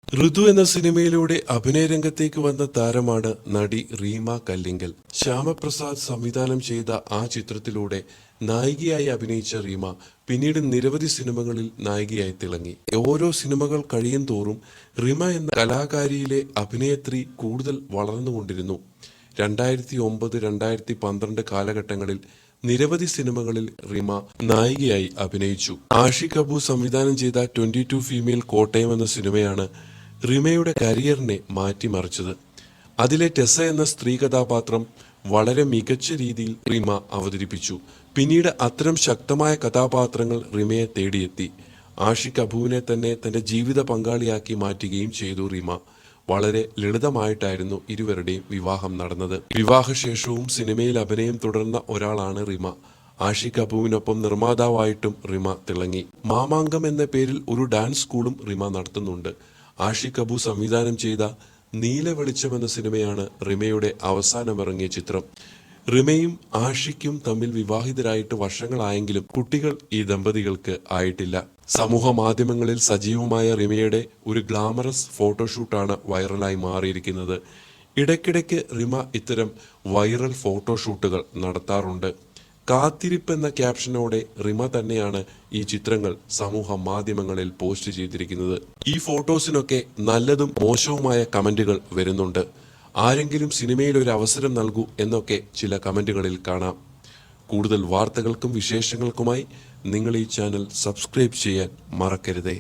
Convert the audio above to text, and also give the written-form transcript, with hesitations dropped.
ഋതു എന്ന സിനിമയിലൂടെ അഭിനയരംഗത്തേക്ക് വന്ന താരമാണ് നടി റീമ കല്ലിങ്കൽ. ശ്യാമപ്രസാദ് സംവിധാനം ചെയ്ത ആ ചിത്രത്തിലൂടെ നായികയായി അഭിനയിച്ച റീമ പിന്നീട് നിരവധി സിനിമകളിൽ നായികയായി തിളങ്ങി. ഓരോ സിനിമകൾ കഴിയും തോറും റീമ എന്ന കലാകാരിയിലെ അഭിനേത്രി കൂടുതൽ വളർന്നുകൊണ്ടിരുന്നു. 2009, 2012 കാലഘട്ടങ്ങളിൽ നിരവധി സിനിമകളിൽ റീമ നായികയായി അഭിനയിച്ചു. ആഷിഖ് അബു സംവിധാനം ചെയ്ത 22 ഫീമെയിൽ കോട്ടയം എന്ന സിനിമയാണ് റീമയുടെ കരിയറിനെ മാറ്റിമറിച്ചത്. അതിലെ ടെസ എന്ന സ്ത്രീ കഥാപാത്രം വളരെ മികച്ച രീതിയിൽ റീമ അവതരിപ്പിച്ചു. പിന്നീട് അത്തരം ശക്തമായ കഥാപാത്രങ്ങൾ റീമയെ തേടിയെത്തി. ആഷിഖ് അബുവിനെ തന്നെ തന്റെ ജീവിത പങ്കാളിയാക്കി മാറ്റുകയും ചെയ്തു റീമ. വളരെ ലളിതമായിട്ടായിരുന്നു ഇരുവരുടെയും വിവാഹം നടന്നത്. വിവാഹശേഷവും സിനിമയിൽ അഭിനയം തുടർന്ന ഒരാളാണ് റീമ. ആഷിഖ് അബുവിനൊപ്പം നിർമ്മാതാവായിട്ടും റീമ തിളങ്ങി. മാമാങ്കം എന്ന പേരിൽ ഒരു ഡാൻസ് സ്കൂളും റീമ നടത്തുന്നുണ്ട്. ആഷിഖ് അബു സംവിധാനം ചെയ്ത നീല വെളിച്ചം എന്ന സിനിമയാണ് റിമയുടെ അവസാനമിറങ്ങിയ ചിത്രം. റിമയും ആഷിഖും തമ്മിൽ വിവാഹിതരായിട്ട് വർഷങ്ങളായെങ്കിലും കുട്ടികൾ ഈ ദമ്പതികൾക്ക് ആയിട്ടില്ല. സമൂഹ മാധ്യമങ്ങളിൽ സജീവമായ റിമയുടെ ഒരു ഗ്ലാമറസ് ഫോട്ടോഷൂട്ടാണ് വൈറലായി മാറിയിരിക്കുന്നത്. ഇടയ്ക്കിടയ്ക്ക് റിമ ഇത്തരം വൈറൽ ഫോട്ടോഷൂട്ടുകൾ നടത്താറുണ്ട്. കാത്തിരിപ്പ് എന്ന ക്യാപ്ഷനോടെ റിമ തന്നെയാണ് ഈ ചിത്രങ്ങൾ സമൂഹ മാധ്യമങ്ങളിൽ പോസ്റ്റ് ചെയ്തിരിക്കുന്നത്. ഈ ഫോട്ടോസിനൊക്കെ നല്ലതും മോശവുമായ കമന്റുകൾ വരുന്നുണ്ട്. ആരെങ്കിലും സിനിമയിൽ ഒരു അവസരം നൽകൂ എന്നൊക്കെ ചില കമന്റുകളിൽ കാണാം. കൂടുതൽ വാർത്തകൾക്കും വിശേഷങ്ങൾക്കുമായി നിങ്ങൾ ഈ ചാനൽ സബ്സ്ക്രൈബ് ചെയ്യാൻ മറക്കരുതേ.